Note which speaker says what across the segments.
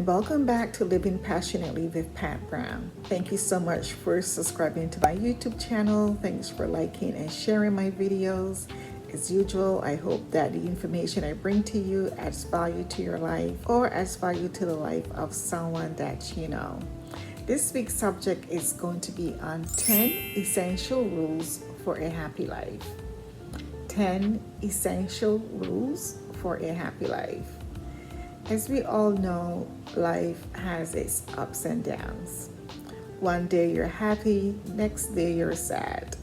Speaker 1: welcome back to Living Passionately with Pat Browne. Thank you so much for subscribing to my YouTube channel. Thanks for liking and sharing my videos. As usual, I hope that the information I bring to you adds value to your life or adds value to the life of someone that you know. This week's subject is going to be on 10 essential rules for a happy life. 10 essential rules for a happy life. As we all know, life has its ups and downs. One day you're happy, next day you're sad.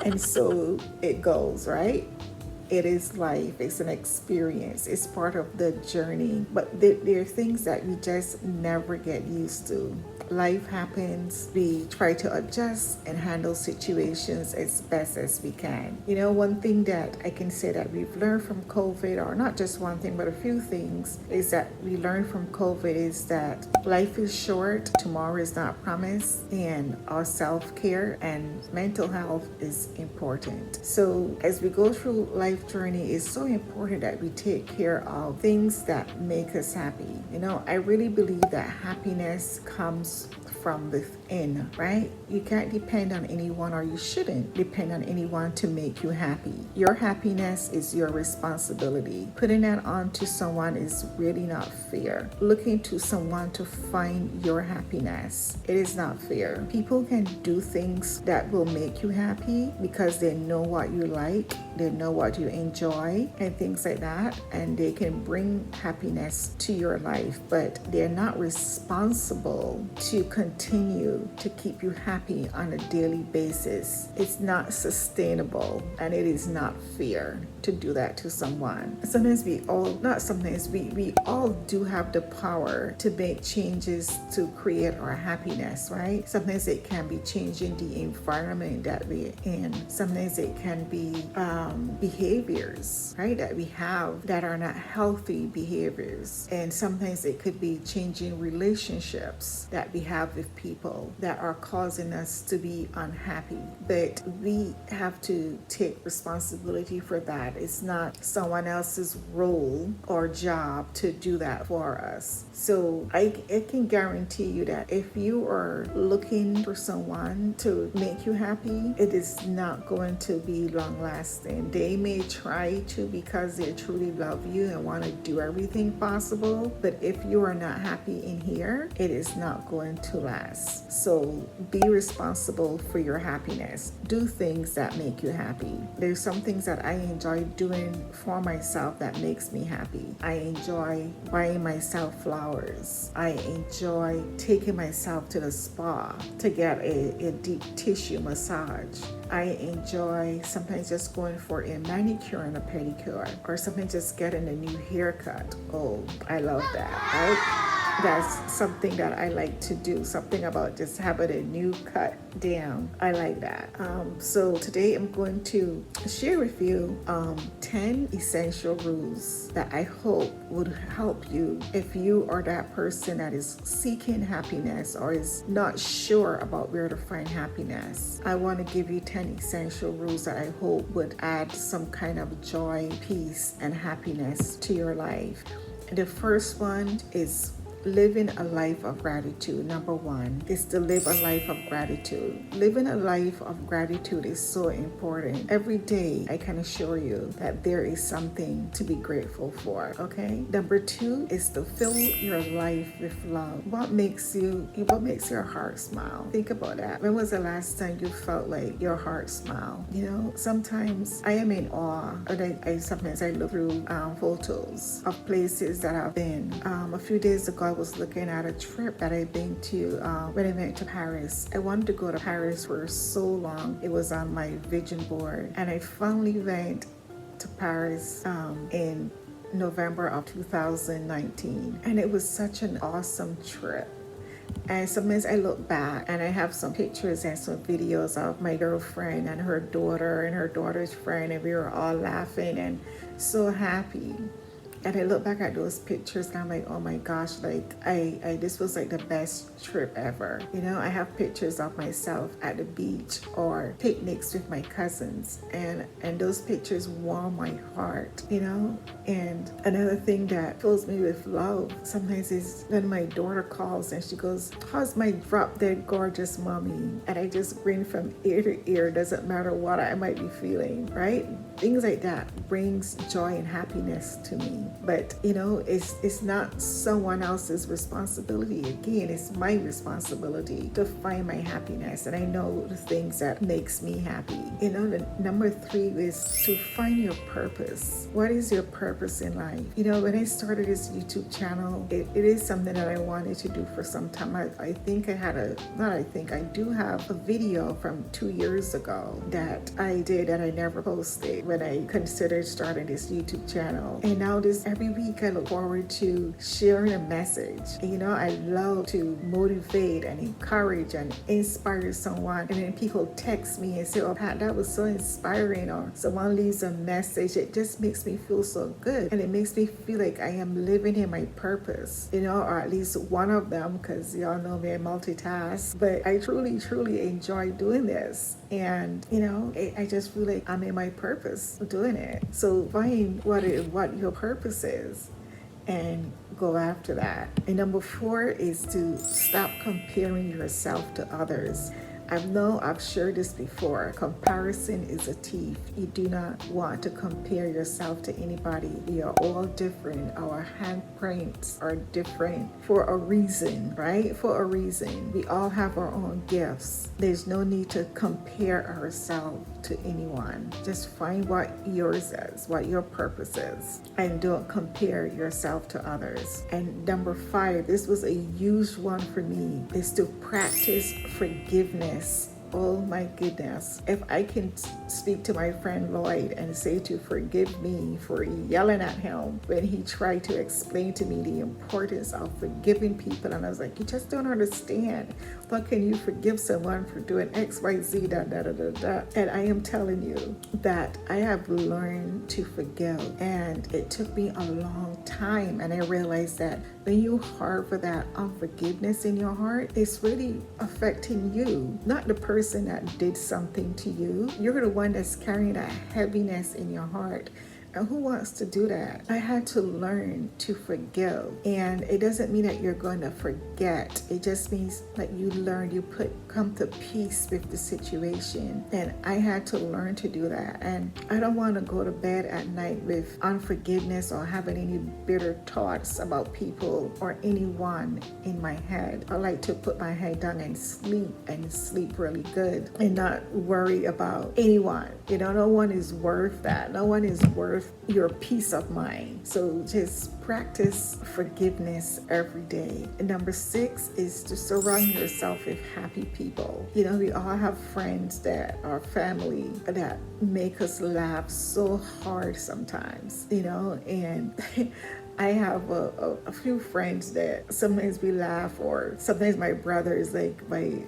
Speaker 1: And so it goes, right? It is life, it's an experience, it's part of the journey. But there are things that we just never get used to. Life happens, we try to adjust and handle situations as best as we can. You know, one thing that I can say that we've learned from COVID, or not just one thing, but a few things, is that we learned from COVID is that life is short, tomorrow is not promised, and our self-care and mental health is important. So as we go through life journey, it's so important that we take care of things that make us happy. You know, I really believe that happiness comes from within, right? You can't depend on anyone, or you shouldn't depend on anyone to make you happy. Your happiness is your responsibility. Putting that on to someone is really not fair. Looking to someone to find your happiness, it is not fair. People can do things that will make you happy because they know what you like, they know what you enjoy, and things like that, and they can bring happiness to your life, but they're not responsible to continue to keep you happy on a daily basis. It's not sustainable, and it is not fair to do that to someone. Sometimes we all do have the power to make changes to create our happiness, right? Sometimes it can be changing the environment that we're in. Sometimes it can be behaviors, right, that we have that are not healthy behaviors. And sometimes it could be changing relationships that we have with people that are causing us to be unhappy. But we have to take responsibility for that. It's not someone else's role or job to do that for us. So I can guarantee you that if you are looking for someone to make you happy, it is not going to be long lasting. They may try to because they truly love you and want to do everything possible, but if you are not happy in here, it is not going to last. So be responsible for your happiness. Do things that make you happy. There's some things that I enjoy doing for myself that makes me happy. I enjoy buying myself flowers. I enjoy taking myself to the spa to get a deep tissue massage. I enjoy sometimes just going for a manicure and a pedicure, or sometimes just getting a new haircut. Oh, I love that, right? That's something that I like to do. Something about just having a new cut down. I like that. So today I'm going to share with you 10 essential rules that I hope would help you if you are that person that is seeking happiness or is not sure about where to find happiness. I want to give you 10 essential rules that I hope would add some kind of joy, peace, and happiness to your life. The first one is living a life of gratitude. Number one is to live a life of gratitude. Living a life of gratitude is so important. Every day, I can assure you that there is something to be grateful for, okay? Number two is to fill your life with love. What makes your heart smile? Think about that. When was the last time you felt like your heart smiled? You know, sometimes I am in awe, or sometimes I look through photos of places that I've been. A few days ago, I was looking at a trip that I've been to when I went to Paris. I wanted to go to Paris for so long. It was on my vision board, and I finally went to Paris in November of 2019, and it was such an awesome trip. And sometimes I look back and I have some pictures and some videos of my girlfriend and her daughter and her daughter's friend, and we were all laughing and so happy. And I look back at those pictures and I'm like, oh my gosh, like I this was like the best trip ever. You know, I have pictures of myself at the beach or picnics with my cousins, and those pictures warm my heart, you know. And another thing that fills me with love sometimes is when my daughter calls and she goes, how's my drop dead gorgeous mommy? And I just grin from ear to ear. Doesn't matter what I might be feeling, right? Things like that brings joy and happiness to me. But you know, it's not someone else's responsibility. Again, it's my responsibility to find my happiness, and I know the things that makes me happy. You know, the number 3 is to find your purpose. What is your purpose in life? You know, when I started this YouTube channel, it is something that I wanted to do for some time. I do have a video from 2 years ago that I did that I never posted when I considered starting this YouTube channel. And now every week I look forward to sharing a message. You know, I love to motivate and encourage and inspire someone. And then people text me and say, oh Pat, that was so inspiring, or someone leaves a message. It just makes me feel so good. And it makes me feel like I am living in my purpose, you know, or at least one of them, because y'all know me, I multitask. But I truly, truly enjoy doing this. And, you know, I just feel like I'm in my purpose doing it. So find what your purpose is and go after that. And number 4 is to stop comparing yourself to others. I've shared this before. Comparison is a thief. You do not want to compare yourself to anybody. We are all different. Our handprints are different for a reason, right? For a reason. We all have our own gifts. There's no need to compare ourselves to anyone. Just find what yours is, what your purpose is, and don't compare yourself to others. And number 5, this was a huge one for me, is to practice forgiveness. Oh my goodness. If I can speak to my friend Lloyd and say to forgive me for yelling at him when he tried to explain to me the importance of forgiving people, and I was like, you just don't understand. How can you forgive someone for doing X, Y, Z, da, da, da, da, da? And I am telling you that I have learned to forgive, and it took me a long time. And I realized that when you harbor that unforgiveness in your heart, it's really affecting you, not the person that did something to you. You're the one that's carrying that heaviness in your heart. And who wants to do that? I had to learn to forgive. And it doesn't mean that you're going to forget. It just means that you learn, come to peace with the situation. And I had to learn to do that. And I don't want to go to bed at night with unforgiveness or having any bitter thoughts about people or anyone in my head. I like to put my head down and sleep really good and not worry about anyone. You know, no one is worth that. No one is worth your peace of mind. So just practice forgiveness every day. And number 6 is to surround yourself with happy people. You know, we all have friends that are family that make us laugh so hard sometimes, you know, and I have a few friends that sometimes we laugh, or sometimes my brothers, like my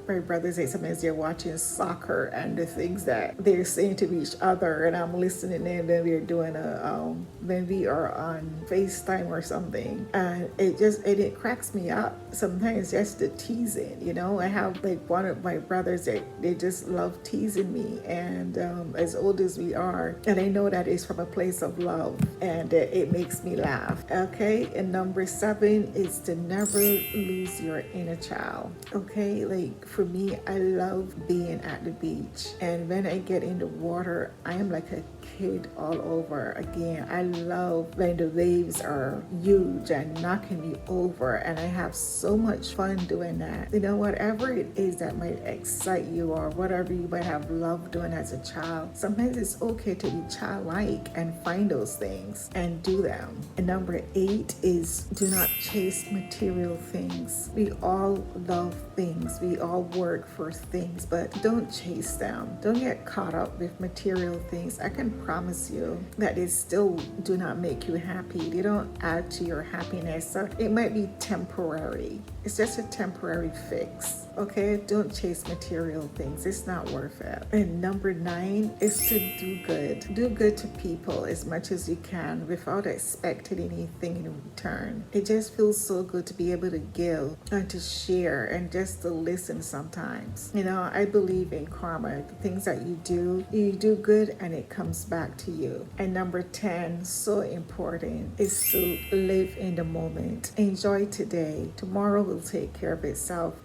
Speaker 1: brothers, like sometimes they're watching soccer and the things that they're saying to each other, and I'm listening, and then we're doing when we are on FaceTime or something, and it cracks me up sometimes, just the teasing, you know. I have like one of my brothers that they just love teasing me, and as old as we are, and I know that it's from a place of love, and it makes me laugh. Okay, and number 7 is to never lose your inner child. Okay, like for me, I love being at the beach, and when I get in the water, I am like a kid all over again. I love when the waves are huge and knocking me over, and I have so much fun doing that. You know, whatever it is that might excite you, or whatever you might have loved doing as a child, sometimes it's okay to be childlike and find those things and do them. And number 8 is do not chase material things. We all love things. We all work for things, but don't chase them. Don't get caught up with material things. I can promise you that they still do not make you happy. They don't add to your happiness. So it might be temporary. It's just a temporary fix. Okay, don't chase material things. It's not worth it. And number 9 is to do good. Do good to people as much as you can without expecting anything in return. It just feels so good to be able to give and to share and just to listen sometimes. You know, I believe in karma. The things that you do good and it comes back to you. And number 10, so important, is to live in the moment. Enjoy today. Tomorrow will take care of itself.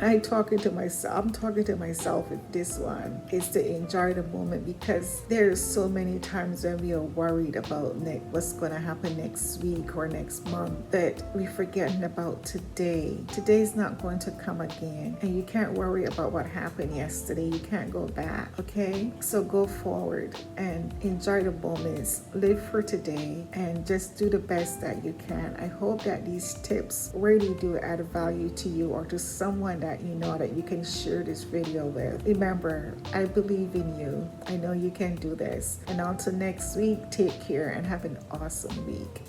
Speaker 1: I'm talking to myself with this one, is to enjoy the moment, because there's so many times when we are worried about what's going to happen next week or next month that we're forgetting about today. Today's not going to come again, and you can't worry about what happened yesterday. You can't go back, okay? So go forward and enjoy the moments. Live for today and just do the best that you can. I hope that these tips really do add value to you or to someone that you know that you can share this video with. Remember, I believe in you. I know you can do this. And until next week, take care and have an awesome week.